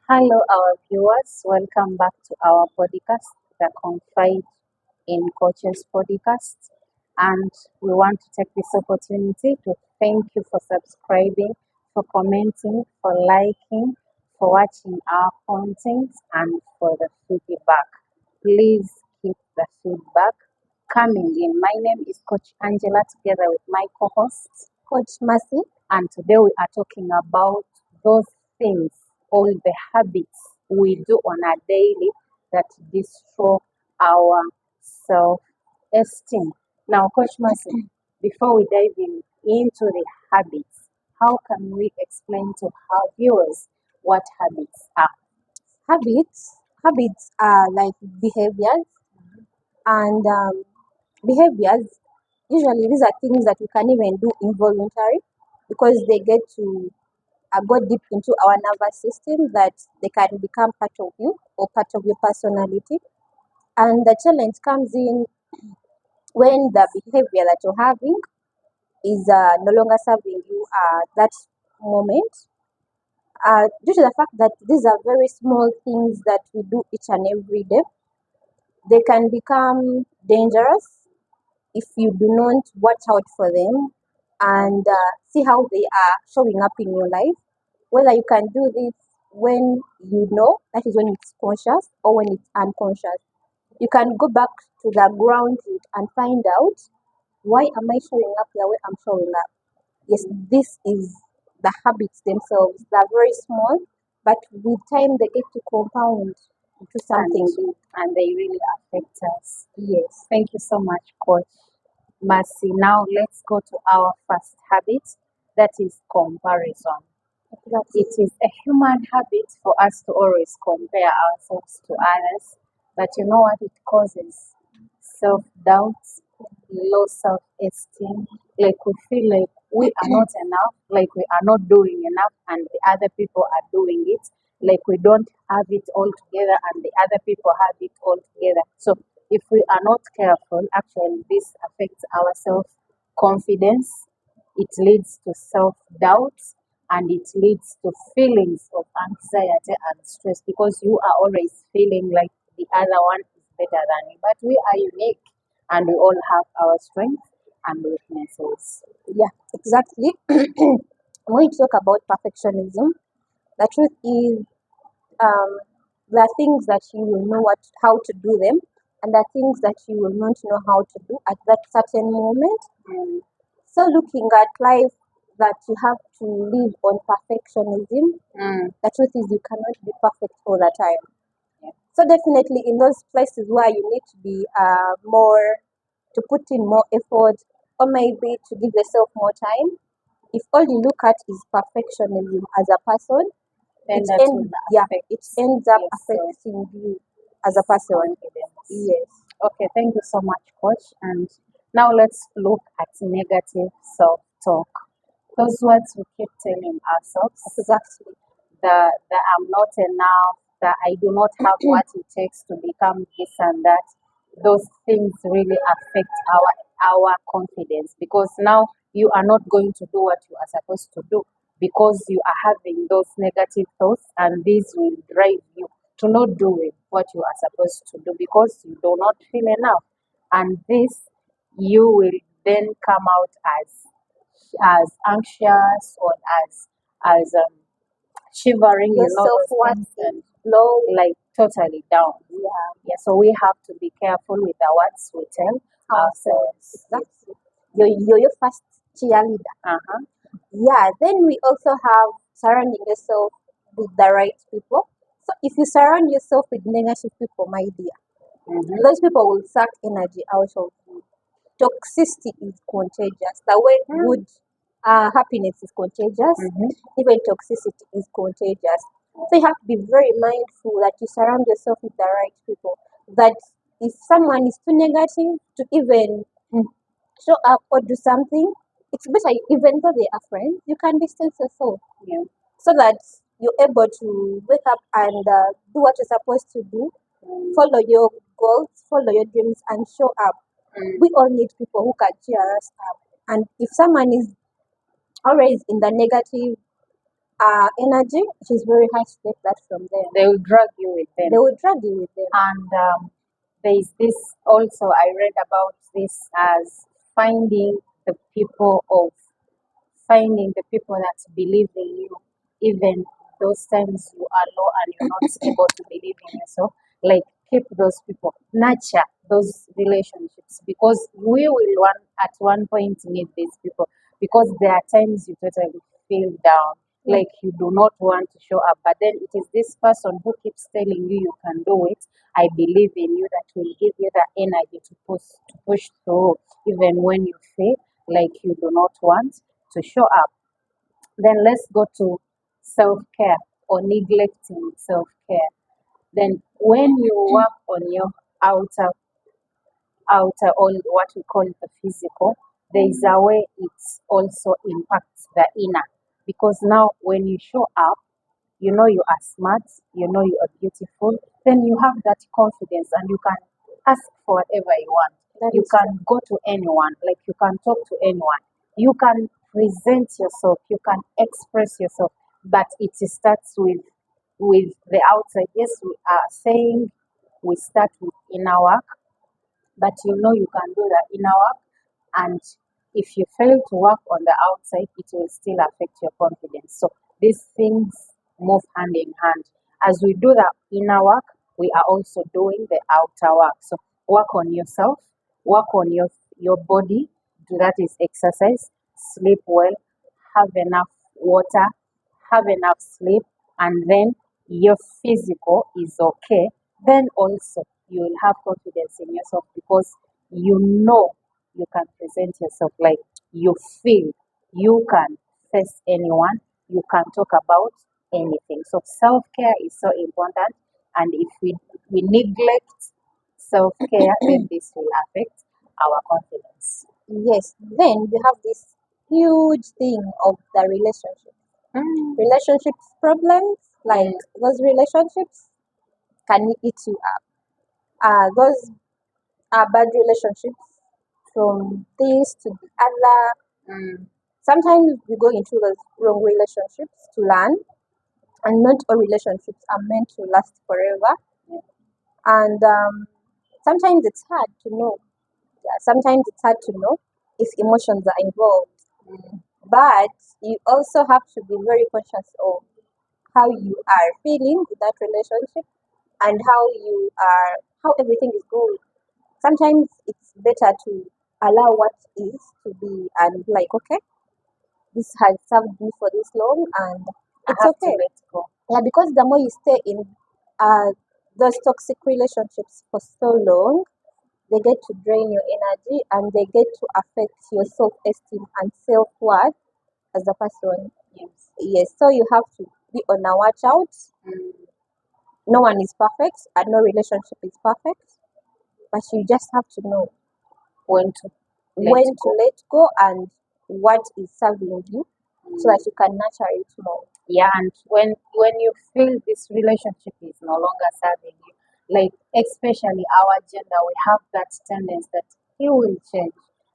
Hello, our viewers. Welcome back to our podcast, the Confide in Coaches podcast. And we want to take this opportunity to thank you for subscribing, for commenting, for liking, for watching our content, and for the feedback. Please keep the feedback coming in. My name is Coach Angela, together with my co-host, Coach Mercy, and today we are talking about those things, all the habits we do on a daily that destroy our self-esteem. Now, Coach Mercy, before we dive into the habits, how can we explain to our viewers what habits are? Habits are like behaviors, and behaviors usually these are things that we can even do involuntary because they get to go deep into our nervous system that they can become part of you or part of your personality. And the challenge comes in when the behavior that you're having is no longer serving you that moment, due to the fact that these are very small things that we do each and every day. They can become dangerous if you do not watch out for them and see how they are showing up in your life. Whether you can do this when you know, that is when it's conscious, or when it's unconscious. You can go back to the ground root and find out, why am I showing up the way I'm showing up? Yes, this is the habits themselves. They're very small, but with time they get to compound into something big. And they really affect us. Yes. Thank you so much, Coach Mercy. Now let's go to our first habit, that is comparison. It is a human habit for us to always compare ourselves to others, but you know what it causes? Self doubt, low self esteem. Like we feel like we are not enough, like we are not doing enough, and the other people are doing it. Like we don't have it all together, and the other people have it all together. So if we are not careful, actually, this affects our self confidence. It leads to self doubt, and it leads to feelings of anxiety and stress because you are always feeling like the other one is better than you. But we are unique and we all have our strengths and weaknesses. Yeah, exactly. When you talk about perfectionism, the truth is, um, there are things that you will know how to do them, and there are things that you will not know how to do at that certain moment. So, looking at life, that you have to live on perfectionism, the truth is you cannot be perfect all the time. Yeah. So, definitely in those places where you need to be more, to put in more effort, or maybe to give yourself more time, if all you look at is perfectionism as a person, Then it that will ends it ends up your affecting you as a person. self-confidence. Yes, Okay, thank you so much, Coach. And now let's look at negative self-talk. Those words we keep telling ourselves, exactly. that I'm not enough, that I do not have what it takes to become this and that. Those things really affect our confidence because now you are not going to do what you are supposed to do because you are having those negative thoughts, and these will drive you to not doing what you are supposed to do because you do not feel enough, and this you will then come out as anxious or as shivering, Your those self-worth things, is and low. like totally down. Yeah. So we have to be careful with the words we tell ourselves. Exactly. You're your first cheerleader. Uh-huh. Yeah, then we also have surrounding yourself with the right people. So if you surround yourself with negative people, my dear, those people will suck energy out of you. Toxicity is contagious. The way good happiness is contagious, even toxicity is contagious. So you have to be very mindful that you surround yourself with the right people. That if someone is too negative to even show up or do something, it's better, even though they are friends, you can distance yourself. Yeah. So that you're able to wake up and do what you're supposed to do, follow your goals, follow your dreams, and show up. We all need people who can cheer us up. And if someone is always in the negative energy, it is very hard to take that from them. They will drag you with them. They will drag you with them. And there is this also, I read about this as finding the people of finding the people that believe in you, even those times you are low and you're not able to believe in yourself. Like keep those people, nurture those relationships, because we will at one point need these people, because there are times you totally feel down, like you do not want to show up, but then it is this person who keeps telling you you can do it. I believe in you, that will give you the energy to push through even when you feel like you do not want to show up. Then let's go to self care or neglecting self care. Then when you work on your outer or what we call the physical, there is a way it also impacts the inner. Because now when you show up, you know you are smart, you know you are beautiful, then you have that confidence and you can ask for whatever you want. That You is can go to anyone, like you can talk to anyone. You can present yourself, you can express yourself, but it starts with the outside. Yes, we are saying we start with inner work, but you know you can do the inner work, and if you fail to work on the outside, it will still affect your confidence. So these things move hand in hand. As we do the inner work, we are also doing the outer work. So work on yourself, work on your body. Do that is exercise, sleep well, have enough water, have enough sleep, and then your physical is okay, then also you will have confidence in yourself, because you know you can present yourself, like you feel you can face anyone, you can talk about anything. So self care is so important, and if we neglect self care, then this will affect our confidence. yes. Then we have this huge thing of the relationship. Relationships problems, like those relationships can eat you up. Those are bad relationships from this to the other. Sometimes we go into those wrong relationships to learn, and not all relationships are meant to last forever. And sometimes it's hard to know. Yeah, sometimes it's hard to know if emotions are involved. But you also have to be very conscious of how you are feeling with that relationship, and how everything is going. Sometimes it's better to allow what is to be, and like, okay, this has served me for this long, and I it's have to okay. let go. Yeah, because the more you stay in uh, those toxic relationships for so long, they get to drain your energy, and they get to affect your self esteem and self worth as a person. Yes. Yes, so you have to be on a watch out. No one is perfect, and no relationship is perfect, but you just have to know When to when let to go. let go and what is serving you, so that you can nurture it more. Yeah, and when you feel this relationship is no longer serving you, like especially our gender, we have that tendency that he will change.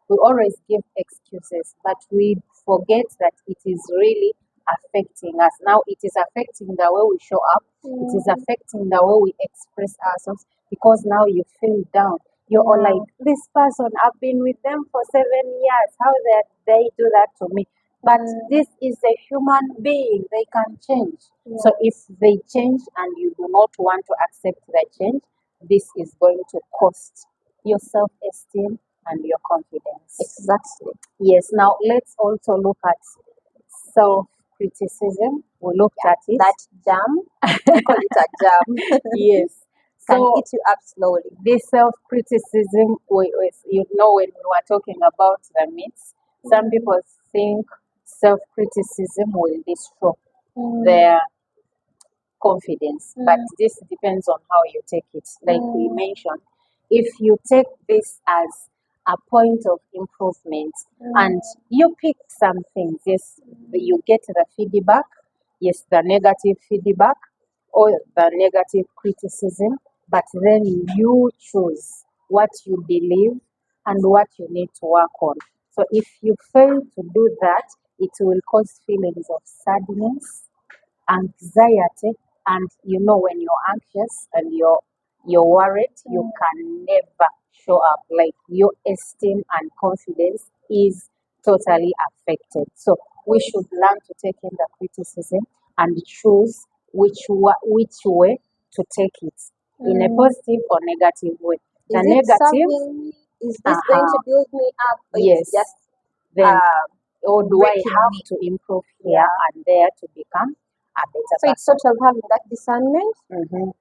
We always give excuses, but we forget that it is really affecting us. Now it is affecting the way we show up, it is affecting the way we express ourselves, because now you feel down. You're all like, this person, I've been with them for 7 years. How that they do that to me? But this is a human being, they can change. So if they change and you do not want to accept the change, this is going to cost your self esteem and your confidence. Exactly. Yes, now let's also look at self criticism. We looked at it. That jam, I call it a jam, Yes. can So eat you up slowly. this self criticism, you know, when we were talking about the myths, some people think self criticism will destroy their confidence, but this depends on how you take it. Like we mentioned, if you take this as a point of improvement and you pick some things, yes, you get the feedback, yes, the negative feedback or the negative criticism, but then you choose what you believe and what you need to work on. So if you fail to do that, it will cause feelings of sadness, anxiety, and when you're anxious and you're worried, you can never show up. Like your esteem and confidence is totally affected. So we should learn to take in the criticism and choose which way to take it, in a positive or negative way. The Is it negative, serving me? Is this going to build me up? Or yes, it's just then or do I breaking have me? to improve here and there to become a better So it's person? sort of having that discernment Mhm.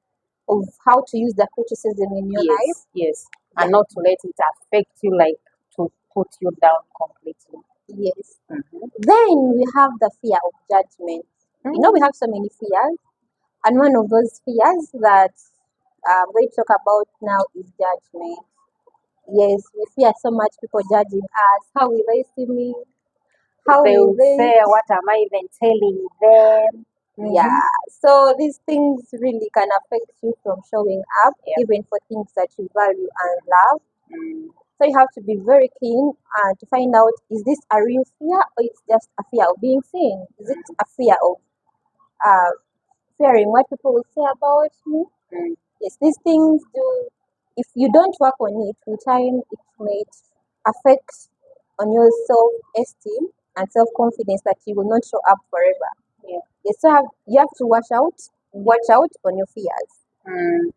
of how to use the criticism in your life. Yes, Yeah. and not to let it affect you, like to put you down completely. Yes. Mhm. Then we have the fear of judgment. We have so many fears, and one of those fears that I'm going to talk about now is judgment. Yes, we fear so much people judging us. How will they see me? How They will will they? say, "What am I even telling them?" Yeah. So these things really can affect you from showing up, Yep. even for things that you value and love. Mm. So you have to be very keen to find out, is this a real fear or it's just a fear of being seen? Is it a fear of uh, fearing what people will say about me? Mm. Yes, these things do. If you don't work on it with time, it may affect on your self-esteem and self-confidence that you will not show up forever. Yeah. Yes, so you have to watch out on your fears. Mm.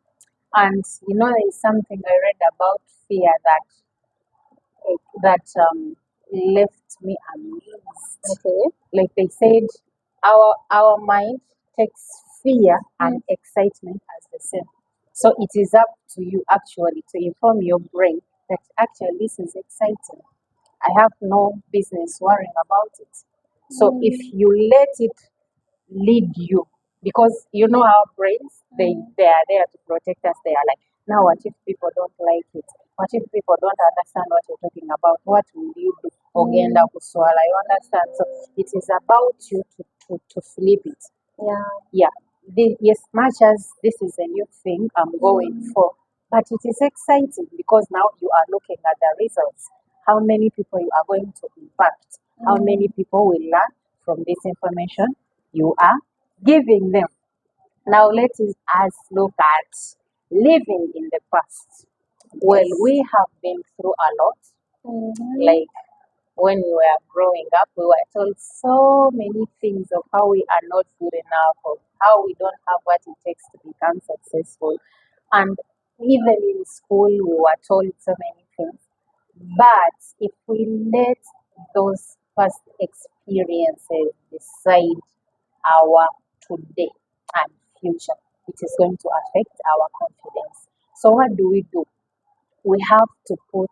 And there's something I read about fear that left me amazed. Okay. Like they said, our mind takes fear and excitement as the same. So it is up to you actually to inform your brain that actually this is exciting. I have no business worrying about it. So if you let it lead you, because our brains, they are there to protect us. They are like, now what if people don't like it? What if people don't understand what you're talking about? What will you do? Ogenda kuswala, you understand? So it is about you to flip it. Yeah. Yeah. Yes, much as this is a new thing I'm going for, but it is exciting because now you are looking at the results. How many people you are going to impact? How many people will learn from this information you are giving them? Now let us look at living in the past. Well, Yes. we have been through a lot. Like when we were growing up, we were told so many things of how we are not good enough, of how we don't have what it takes to become successful. And even in school, we were told so many things. But if we let those past experiences decide our today and future, it is going to affect our confidence. So, what do? We have to put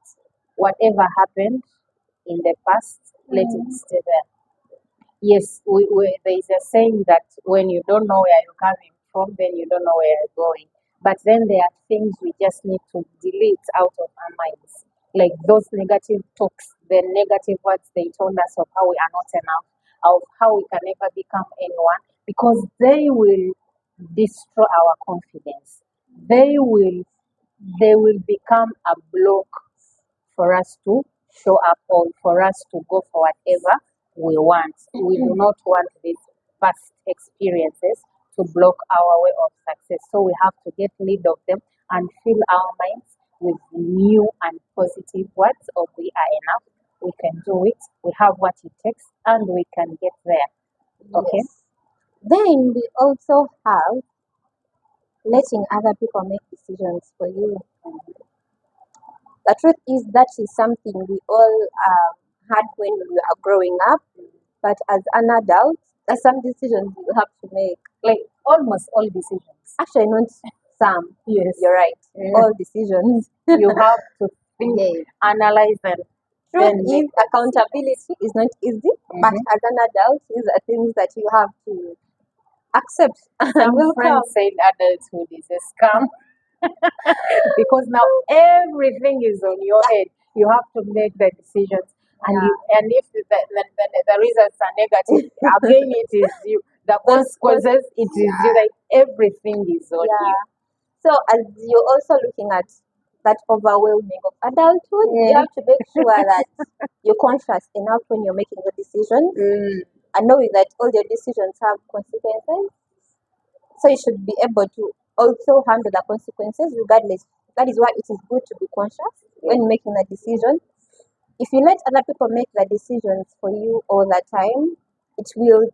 whatever happened in the past, let it stay there. Yes, there is a saying that when you don't know where you're coming from, then you don't know where you're going. But then there are things we just need to delete out of our minds, like those negative talks, the negative words they told us of how we are not enough, of how we can never become anyone, because they will destroy our confidence. They will they will become a block for us to show up or for us to go for whatever we want. We do not want these past experiences to block our way of success. So we have to get rid of them and fill our minds with new and positive words of we are enough, we can do it, we have what it takes, and we can get there. Okay? Yes. Then we also have letting other people make decisions for you. The truth is that is something we all had when we were growing up, but as an adult, there's some decisions you have to make. Like almost all decisions. Actually, not some. Yes. You're right. Yeah. All decisions. You have to think, Yes. analyze them. Truth Then is, make the accountability is not easy, but as an adult, these are things that you have to accept and Some welcome. friends said adulthood is a scam because now everything is on your head. You have to make the decisions, and if the results are negative, again it is you. The consequences, it is you. Like everything is on you. Yeah. So as you're also looking at that overwhelming of adulthood, you have to make sure that you're conscious enough when you're making a decision. and knowing that all your decisions have consequences. So you should be able to also handle the consequences regardless. That is why it is good to be conscious when making a decision. If you let other people make the decisions for you all the time, it will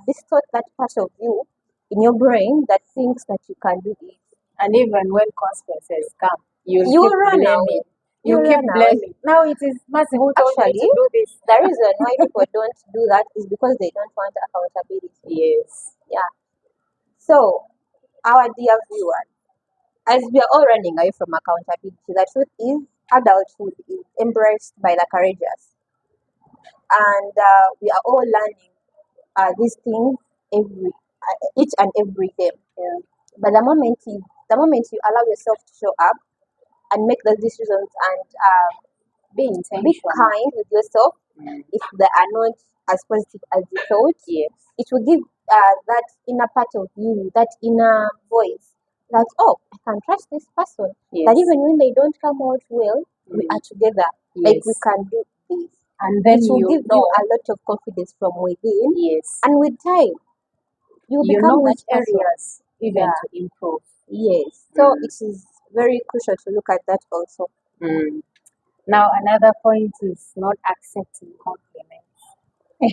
distort that part of you in your brain that thinks that you can do it. And even when consequences come, You keep run blaming. away. You keep run away. blaming. Now it is Mercy who told me Actually, to do this. the reason why people don't do that is because they don't want accountability. Yes. Yeah. So, our dear viewers, as we are all running away from accountability, the truth is adulthood is embraced by the courageous, and we are all learning these things each and every day. Yeah. But the moment you allow yourself to show up and make those decisions and Be be intentional. kind with yourself, if they are not as positive as you thought, Yes. it will give that inner part of you, that inner voice, that oh, I can trust this person. Yes. That even when they don't come out well, we are together. Like we Yes. can do this. And then It will you give you know. a lot of confidence from within, Yes. and with time, you You become know that which person. areas even Yeah. to improve. Yes. So it is very crucial to look at that also. Now another point is not accepting compliments.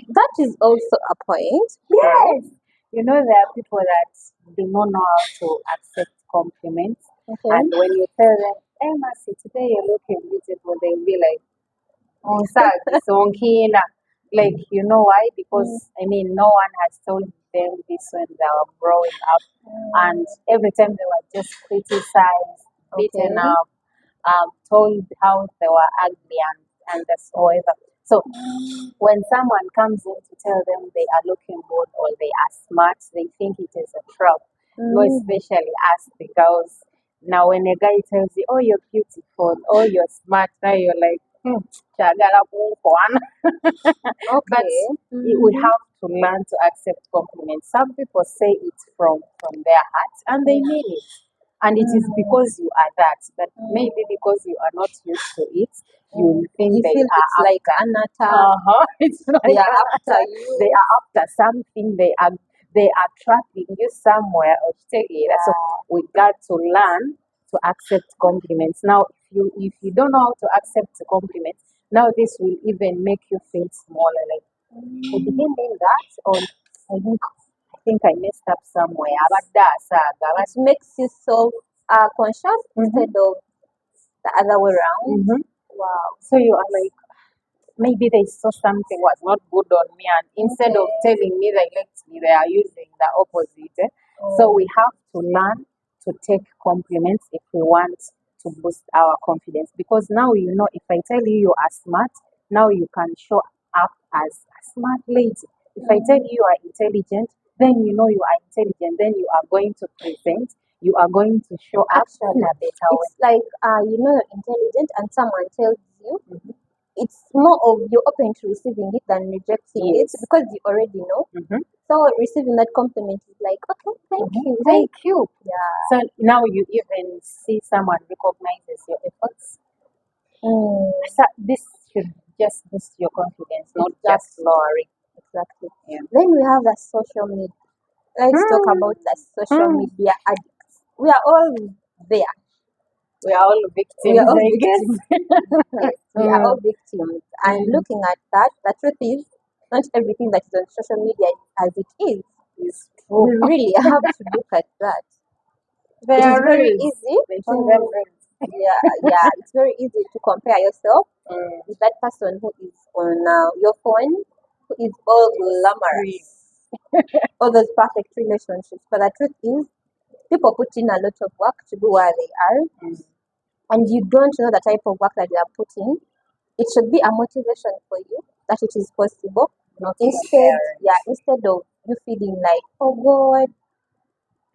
That is also a point. Yes. You know there are people that do not know how to accept compliments. Okay. And when you tell them, hey Mercy, today you're looking beautiful, they'll be like, oh Songkina. Like, you know why? Because I mean no one has told them this when they were growing up. And every time they were just criticized, beaten Okay. up, told how they were ugly and that's whatever. So when someone comes in to tell them they are looking good or they are smart, they think it is a trap. More especially us the girls. Now when a guy tells you, oh you're beautiful, oh you're smart, now you're like, chagala one. But Okay. we have to learn to accept compliments. Some people say it from their hearts and they mean it. And it is because you are that. But maybe because you are not used to it, you will think You they feel are it's like after. an attack. It's like They are after you. they are after something. They are trapping you somewhere or taking it. So we got to learn to accept compliments. Now, if you don't know how to accept compliments, now this will even make you feel smaller. Like, oh, did he mean that? Or I think I messed up somewhere. But that's It makes you so conscious instead of the other way around. Wow. so you are like, maybe they saw something was not good on me, and instead of telling me they liked me, they are using the opposite. So we have to learn to take compliments if we want to boost our confidence. Because now you know, if I tell you you are smart, now you can show up as a smart lady. If I tell you you are intelligent, then you know you are intelligent. Then you are going to present. You are going to show up in a better way. It's like you know you're intelligent and someone tells you, it's more of you're open to receiving it than rejecting it Yes. because you already know. So receiving that compliment is like, okay, thank you. Thank you. Yeah. So now you even see someone recognizes your efforts. So this should just boost your confidence, not just lower it. Exactly. Yeah. Then we have the social media. Let's talk about the social media addicts. We are all there. We are all victims, We are all I guess. victims. Yes, we are all victims. And looking at that, the truth is, not everything that is on social media is as it is. It's We true. really have to look at that. There It is are very reels. easy They show them to reels. yeah, it's very easy to compare yourself with that person who is on your phone, who is all glamorous, all those perfect relationships. But the truth is, people put in a lot of work to be where they are, and you don't know the type of work that they are putting. It should be a motivation for you that it is possible. Not Instead of you feeling like, oh God,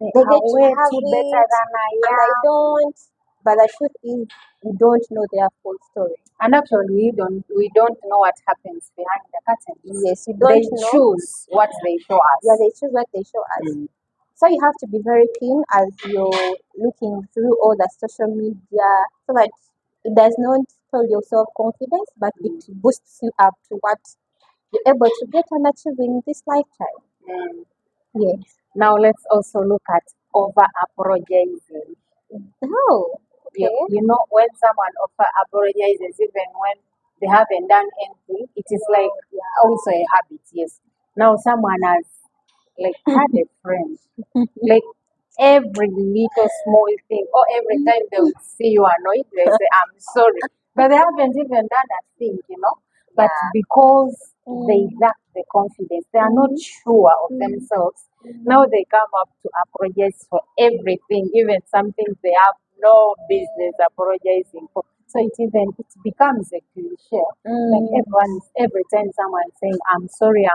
they they are get to way have too better it than I and I am. don't. But the truth is, you don't know their full story. And actually, we don't know what happens behind the curtains. Yes, you don't They know. choose what they show us. Yeah, they choose what they show us. So you have to be very keen as you're looking through all the social media so that it does not tell your self confidence, but it boosts you up to what you're able to get and achieve in this lifetime. Mm. Yes. Now let's also look at over apologizing. Oh, okay. You know, when someone over apologizes, even when they haven't done anything, it is like also a habit. Yes. Now someone has like had a friend, like every little small thing, or every time they will see you annoyed, they say, "I'm sorry," but they haven't even done a thing, you know. But Yeah. because they Mm. lack the confidence, they are not sure of themselves. Now they come up to apologize for everything, even something they have no business apologizing for. So it becomes a cliche. Like Mm. every time someone saying, I'm sorry."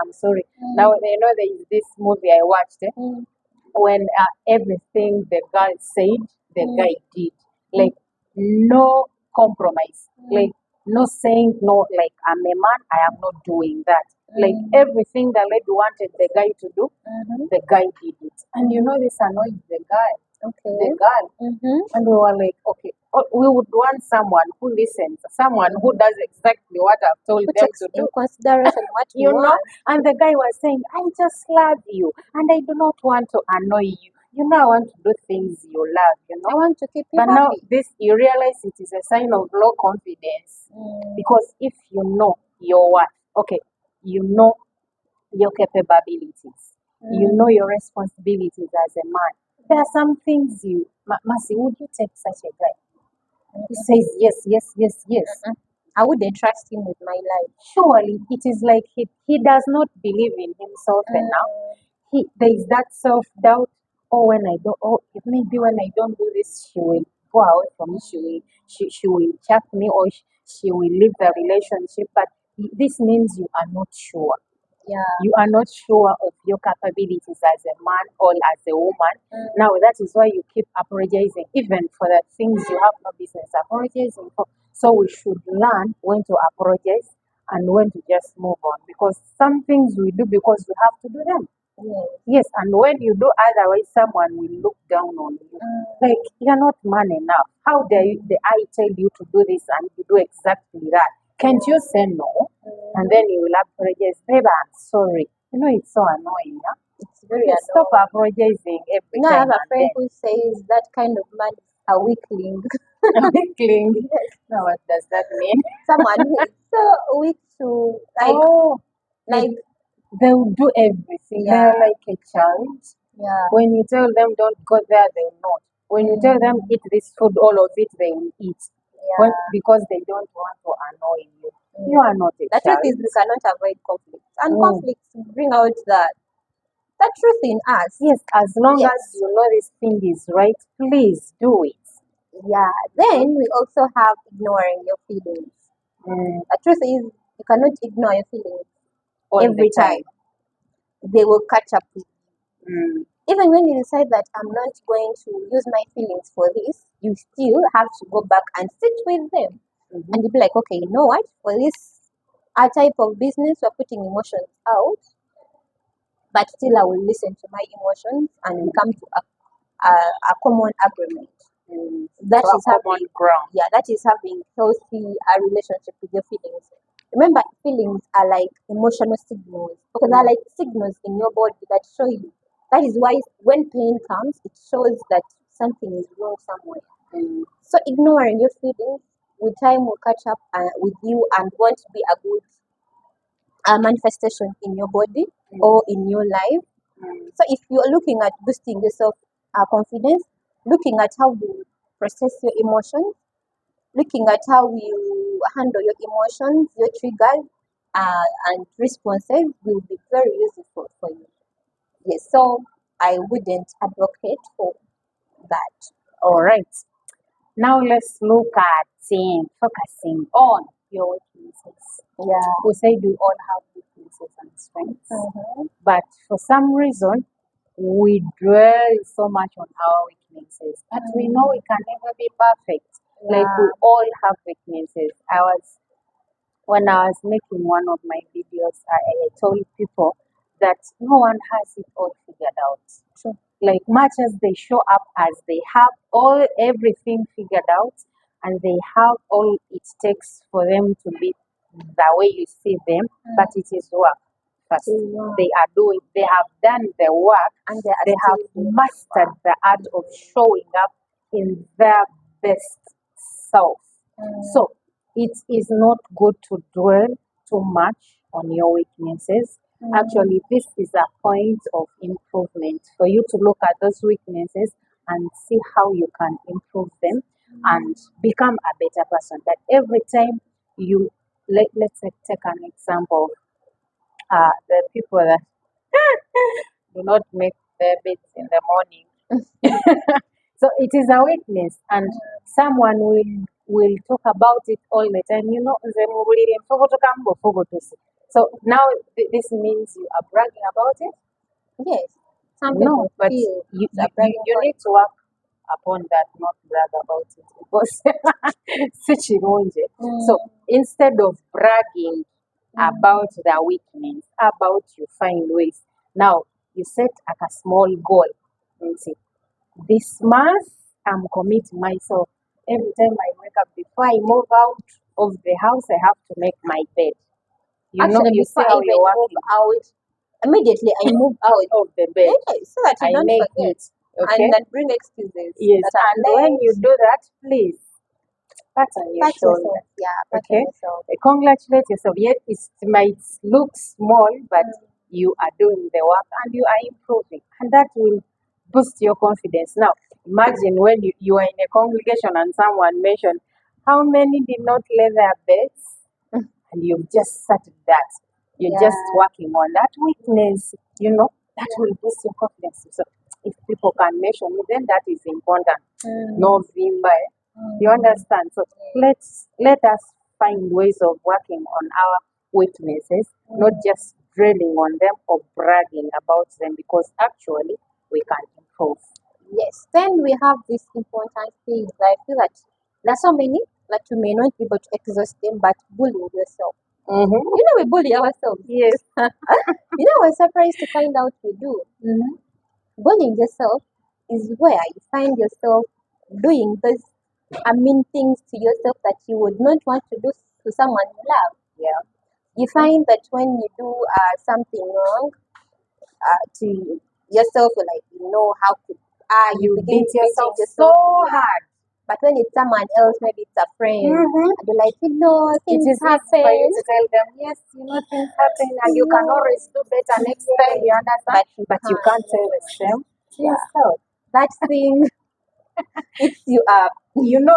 Now Mm. you know there is this movie I watched. Mm. When everything the girl said, the Mm. guy did. Like no compromise. Like no saying no, like I'm a man, I am not doing that. Like Mm. everything the lady wanted the guy to do, Mhm. the guy did it. And you know this annoyed the guy, Okay. the girl. Mhm. And we were like, okay, we would want someone who listens, someone who does exactly what I've told Who them takes to in do. consideration what you You know, want. and the guy was saying, I just love you and I do not want to annoy you. You know, I want to do things you love, you I know. want to keep you But now happy. this you realize it is a sign of low confidence. Mm. Because if you know your worth, okay, you know your capabilities, you know your responsibilities as a man. There are some things Mercy, would you take such a guy who says yes, yes, yes, yes? Mm. I wouldn't trust him with my life. Surely it is like he does not believe in himself enough. There is that self doubt. Oh, when I don't, oh, maybe when I don't do this, she will go away from me. She will chuck me, or she will leave the relationship. But this means you are not sure. Yeah. You are not sure of your capabilities as a man or as a woman. Mm. Now that is why you keep apologizing, even for the things you have no business apologizing for. So we should learn when to apologize and when to just move on, because some things we do because we have to do them. Yes. Yes, and when you do otherwise, someone will look down on you. Like you're not man enough. How dare I tell you to do this and you do exactly that? Can't you say no? And then you will apologize, babe, I'm sorry. You know it's so annoying, huh? It's very Yes, stop annoying. apologizing every Now I have time a and friend then. who says that kind of man is a weakling. Cling. Yes. Now what does that mean? Someone who is so weak to Oh, like they'll do everything. yeah, They're like a child. yeah. When you tell them don't go there, they will not. When you tell them eat this food, all of it, they will eat. When, Yeah. because they don't want to annoy you. You are not a The truth is child. we cannot avoid conflicts. And Mm. conflicts bring out the truth in us. Yes, as long Yes. as you know this thing is right, please do it. Yeah. Then we also have ignoring your feelings. Mm, The truth is you cannot ignore your feelings all every the time. time. They will catch up with you. Mm, Even when you decide that I'm not going to use my feelings for this, you still have to go back and sit with them. mhm. And you be like, okay, you know what? For this type of business, we're putting emotions out, but still I will listen to my emotions and we come to a common agreement. That So a is common having, ground. yeah, that is having healthy relationship with your feelings. Remember, feelings are like emotional signals. Okay, they're like signals in your body that show you. That is why when pain comes, it shows that something is wrong somewhere. Mm, So ignoring your feelings with time will catch up with you and won't be a good manifestation in your body or in your life. mm, So if you're looking at boosting your self confidence, looking at how you process your emotions, looking at how you handle your emotions, your triggers, and responses will be very useful for you. Yes, so I wouldn't advocate for that. all right. Now let's look at focusing on your weaknesses. Yeah. We say we all have weaknesses and strengths, Mhm. but for some reason we dwell so much on our weaknesses. But we know we can never be perfect. Like we Yeah. all have weaknesses. When I was making one of my videos, I told people that no one has it all figured out. True. Like much as they show up as they have everything figured out and they have all it takes for them to be the way you see them, but it is work first. Yeah. They are doing, they have done the work, And they are they have still doing mastered the art of showing up in their best self. So it is not good to dwell too much on your weaknesses. Actually, this is a point of improvement for you to look at those weaknesses and see how you can improve them and become a better person. But every time you, let's say, take an example, the people that do not make their beds in the morning. So it is a weakness, and someone will talk about it all the time. You know, nze mubuliri nfuba tukambo fugo tusi. So now this means you are bragging about it. Yes. Some No, people but feel you, it's a you, bragging you point. need to work upon that, not brag about it, because sichirunje. So instead of bragging about the weakness, about you find ways. Now you set a small goal and say, this month I'm committing myself. Every time I wake up, before I move out of the house, I have to make my bed. You know, Actually, you see before I how even you're move working out, immediately I move out. of the bed. Yes, so that you I don't make forget. it. Okay. And then bring excuses. Yes, That I'm and when late. you do that, please pat on your Pat shoulder. yourself. Yeah, pat Okay. yourself. Congratulate yourself. Yet it might look small, but you are doing the work and you are improving, and that will boost your confidence. Now, imagine when you are in a congregation and someone mentioned how many did not lay their beds, and you've just started that. You're just working on that weakness, you know, that will boost your confidence. So if people can mention it, then that is important. No vimba. You understand? So let us find ways of working on our weaknesses, not just dwelling on them or bragging about them, because actually we can improve. Yes. Then we have this important thing. I feel that there are so many that you may not be able to exhaust them, but bullying yourself. Mm-hmm. You know, we bully ourselves. Yes. You know, I was surprised to find out we do. Bullying yourself is where you find yourself doing those mean things to yourself that you would not want to do to someone you love. Yeah. You find that when you do something wrong to yourself, like you know how to You begin beat beating yourself so yourself. hard. But when it's someone else, maybe it's a friend, and you're like, you know, It things is easy happen. for you to tell them, yes, you know, things happen and you can always do better next time, you understand? But you can't tell the same to yourself. That thing eats you up. You know,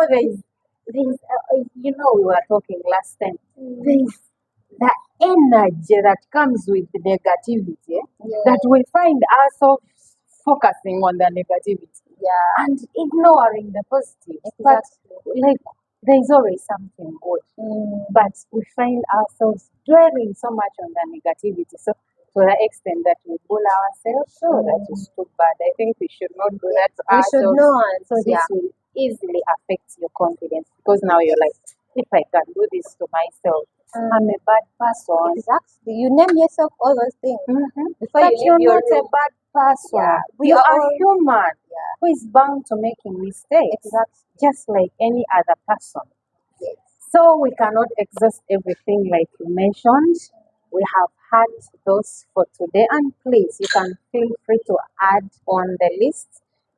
you know, we were talking last time. There's the energy that comes with negativity, that we find ourselves focusing on the negativity and ignoring the positive. But like, there's always something good. But we find ourselves dwelling so much on the negativity. So to the extent that we bull ourselves, that is too bad. I think we should not do that to We should ourselves. not. So this will easily affect your confidence, because now you're like, if I can do this to myself, I'm a bad person. Exactly. You name yourself all those things. Before But you you're leave your not a room. bad person. Yeah, we You are are all- human who is bound to making mistakes, just like any other person. Yes. So we cannot exhaust everything like you mentioned. We have had those for today, and please, you can feel free to add on the list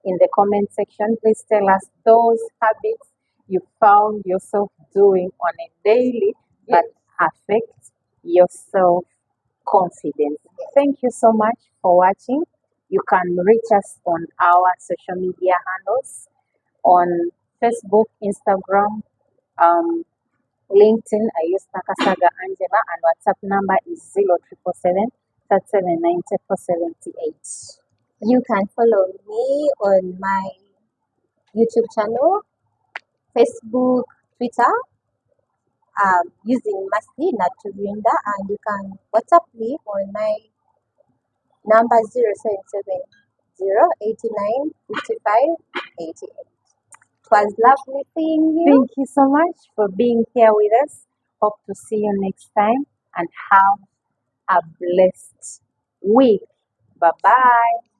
in the comment section. Please tell us those habits you found yourself doing on a daily that affect your self confidence. Thank you so much for watching. You can reach us on our social media handles on Facebook, Instagram, LinkedIn. I use Nakasaga Angela, and WhatsApp number is 0777 3790 You can follow me on my YouTube channel, Facebook, Twitter, using Masti Naturinda, and you can WhatsApp me on my number 0770 89 55 88. It was lovely seeing you. Thank you so much for being here with us. Hope to see you next time, and have a blessed week. Bye bye.